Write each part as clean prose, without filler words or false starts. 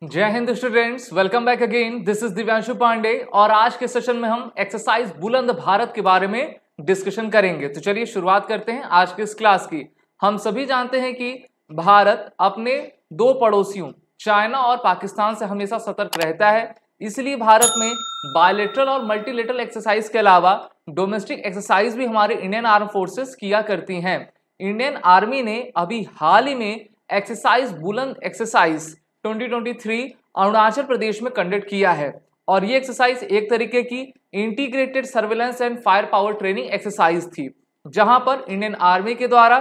जय Hind students, welcome back again. This is Divyanshu Pandey और आज के सेशन में हम एक्सरसाइज बुलंद भारत के बारे में डिस्कशन करेंगे। तो चलिए शुरुआत करते हैं आज के इस क्लास की। हम सभी जानते हैं कि भारत अपने दो पड़ोसियों चाइना और पाकिस्तान से हमेशा सतर्क रहता है। इसलिए भारत में बायलेटरल और मल्टीलेटरल एक्सरसाइज के अलावा डोमेस्टिक एक्सरसाइज भी हमारे इंडियन आर्म फोर्सेस किया करती हैं। इंडियन आर्मी ने अभी हाल ही में एक्सरसाइज बुलंद एक्सरसाइज 2023 अरुणाचल प्रदेश में कंडक्ट किया है और ये एक्सरसाइज एक तरीके की integrated surveillance and fire power training exercise थी, जहां पर इंडियन आर्मी के द्वारा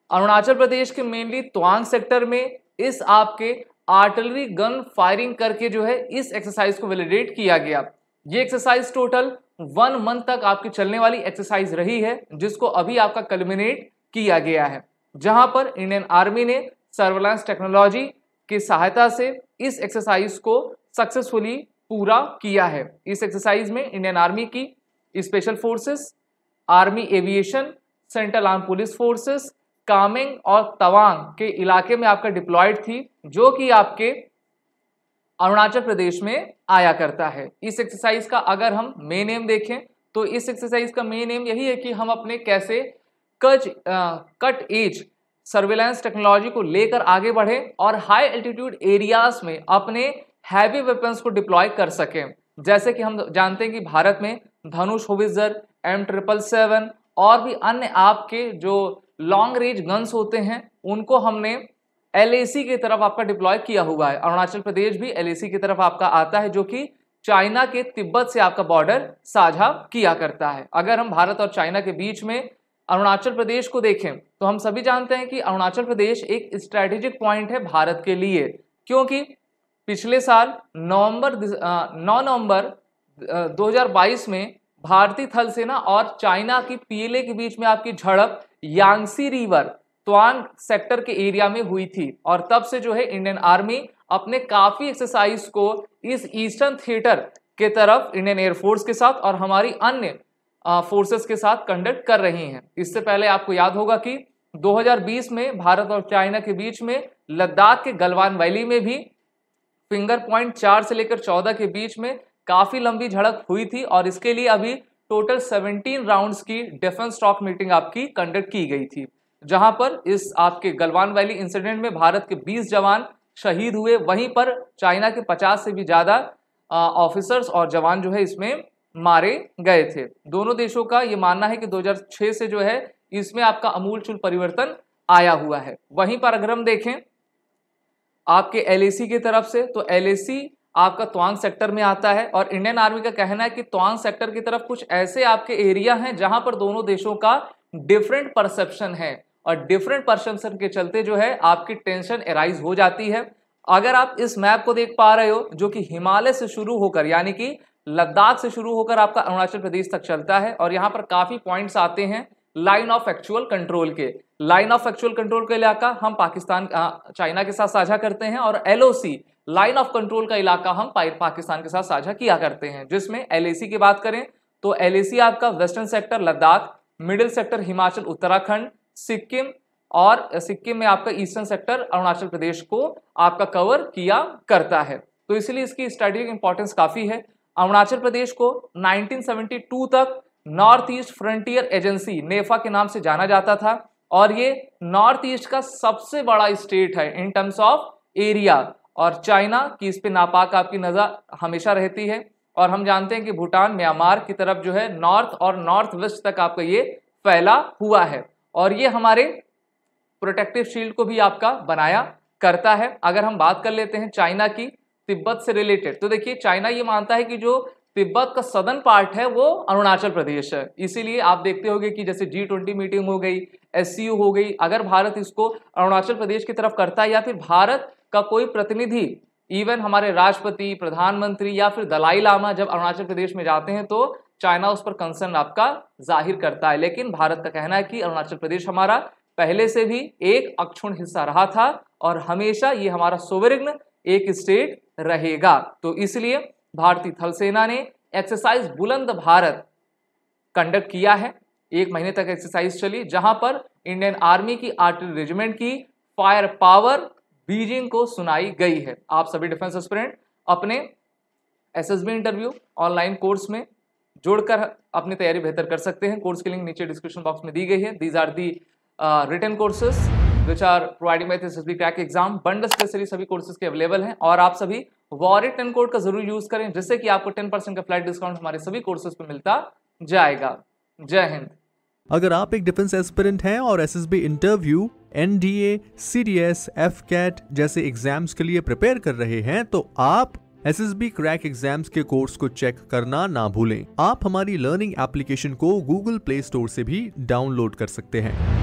अरुणाचल प्रदेश के मेनली तवांग सेक्टर में इस आपके आर्टिलरी गन फायरिंग करके जो है इस एक्सरसाइज को वैलिडेट किया गया। ये एक्सरसाइज टोटल 1 मंथ तक आपकी चलने वाली एक्सरसाइज रही है, जिसको अभी आपका कल्मिनेट किया गया है, जहां पर इंडियन आर्मी ने सर्वेलेंस टेक्नोलॉजी की सहायता से इस एक्सरसाइज को सक्सेसफुली पूरा किया है। इस एक्सरसाइज में इंडियन आर्मी की special forces, army aviation, central arm police forces Kameng और तवांग के इलाके में आपका डिप्लॉयड थी, जो कि आपके अरुणाचल प्रदेश में आया करता है। इस एक्सरसाइज का अगर हम मेन एम देखें तो इस एक्सरसाइज का मेन एम यही है कि हम अपने कैसे कट एज सर्वेलेंस टेक्नोलॉजी को लेकर आगे बढ़े और हाई एल्टीट्यूड एरियाज में अपने हैवी वेपन्स को डिप्लॉय कर सकें। जैसे कि हम जानते हैं कि भारत में धनुष होवित्जर, M777 और भी अन्य आपके जो लॉन्ग रेंज गन्स होते हैं उनको हमने LAC की तरफ आपका डिप्लॉय किया हुआ है। अरुणाचल प्रदेश भी LAC की तरफ आपका आता है, जो कि चाइना के तिब्बत से आपका बॉर्डर साझा किया करता है। अगर हम भारत और चाइना के बीच में अरुणाचल प्रदेश को देखें तो हम सभी जानते हैं कि अरुणाचल प्रदेश एक स्ट्रैटेजिक पॉइंट है भारत के लिए, क्योंकि पिछले साल 9 नवंबर 2022 में भारतीय थल सेना और चाइना की PLA के बीच में आपकी झड़प यांगसी रिवर तवांग सेक्टर के एरिया में हुई थी और तब से जो है इंडियन आर्मी अपने काफी एक्सरसाइज को इस ईस्टर्न थिएटर के तरफ इंडियन एयरफोर्स के साथ और हमारी अन्य फोर्सेस के साथ कंडक्ट कर रही हैं। इससे पहले आपको याद होगा कि 2020 में भारत और चाइना के बीच में लद्दाख के गलवान वैली में भी फिंगर पॉइंट 4 से लेकर 14 के बीच में काफी लंबी झड़प हुई थी और इसके लिए अभी टोटल 17 राउंड्स की डिफेंस स्टॉक मीटिंग आपकी कंडक्ट की गई थी, जहां पर इस आपके गलवान वैली इंसिडेंट में भारत के 20 जवान शहीद हुए। वहीं पर चाइना के 50 से भी ज्यादा ऑफिसर्स और जवान जो है इसमें मारे गए थे। दोनों देशों का ये मानना है कि 2006 से जो है इसमें आपका अमूलचूल परिवर्तन आया हुआ है। वहीं पर अगर हम देखें आपके LAC की तरफ से तो LAC आपका तवांग सेक्टर में आता है और इंडियन आर्मी का कहना है कि तवांग सेक्टर की तरफ कुछ ऐसे आपके एरिया हैं जहां पर दोनों देशों का डिफरेंट परसेप्शन है और डिफरेंट परसेप्शन के चलते जो है आपकी टेंशन एराइज हो जाती है। अगर आप इस मैप को देख पा रहे हो, जो कि हिमालय से शुरू होकर यानी कि लद्दाख से शुरू होकर आपका अरुणाचल प्रदेश तक चलता है और यहाँ पर काफी पॉइंट्स आते हैं लाइन ऑफ एक्चुअल कंट्रोल के। लाइन ऑफ एक्चुअल कंट्रोल का इलाका हम पाकिस्तान चाइना के साथ साझा करते हैं और LOC लाइन ऑफ कंट्रोल का इलाका हम पाकिस्तान के साथ साझा किया करते हैं। जिसमें LAC की बात करें तो LAC आपका western sector Ladakh, middle sector Himachal Uttarakhand, Sikkim और सिक्किम में आपका ईस्टर्न सेक्टर अरुणाचल प्रदेश को आपका कवर किया करता है। तो इसलिए इसकी स्ट्रेटेजिक इंपॉर्टेंस काफी है। अरुणाचल प्रदेश को 1972 तक नॉर्थ ईस्ट फ्रंटियर एजेंसी नेफा के नाम से जाना जाता था और ये नॉर्थ ईस्ट का सबसे बड़ा स्टेट है इन टर्म्स ऑफ एरिया और चाइना की इस पे नापाक आपकी नजर हमेशा रहती है। और हम जानते हैं कि भूटान, म्यांमार की तरफ जो है नॉर्थ और नॉर्थ वेस्ट तक आपका ये फैला हुआ है और ये हमारे प्रोटेक्टिव शील्ड को भी आपका बनाया करता है। अगर हम बात कर लेते हैं चाइना की तिब्बत से रिलेटेड, तो देखिए चाइना ये मानता है कि जो तिब्बत का सदर्न पार्ट है वो अरुणाचल प्रदेश है। इसीलिए आप देखते होंगे कि जैसे G20 मीटिंग हो गई, SCO हो गई, अगर भारत इसको अरुणाचल प्रदेश की तरफ करता है या फिर भारत का कोई प्रतिनिधि, इवन हमारे राष्ट्रपति, प्रधानमंत्री या फिर दलाई लामा जब अरुणाचल प्रदेश में जाते हैं तो चाइना उस पर कंसर्न आपका जाहिर करता है। लेकिन भारत का कहना है कि अरुणाचल प्रदेश हमारा पहले से भी एक अक्षुण्ण हिस्सा रहा था और हमेशा ये हमारा सोवरेन एक स्टेट रहेगा। तो इसलिए भारतीय थल सेना ने एक्सरसाइज बुलंद भारत कंडक्ट किया है। 1 महीने तक एक्सरसाइज चली, जहां पर इंडियन आर्मी की आर्टिलरी रेजिमेंट की फायर पावर बीजिंग को सुनाई गई है। आप सभी डिफेंस एस्पिरेंट अपने एसएसबी इंटरव्यू ऑनलाइन कोर्स में जोड़कर अपनी तैयारी बेहतर कर सकते हैं। कोर्स की लिंक नीचे डिस्क्रिप्शन बॉक्स में दी गई है। These are the written courses which are providing by SSB crack exam. Bundles के सीरीज सभी कोर्सेज के अवेलेबल हैं और आप सभी वॉरिट 10 कोड का जरूर यूज करें, जिससे कि आपको 10% का फ्लैट डिस्काउंट हमारे सभी कोर्सेज पे मिलता जाएगा। जय हिंद। अगर आप एक डिफेंस एस्पिरेंट हैं और SSB interview, NDA, CDS, AFCAT जैसे एग्जाम्स के लिए प्रिपेयर कर रहे हैं तो आप एसएसबी क्रैक एग्जाम्स के कोर्स को चेक करना ना भूलें। आप हमारी लर्निंग एप्लीकेशन को गूगल प्ले स्टोर से भी डाउनलोड कर सकते हैं।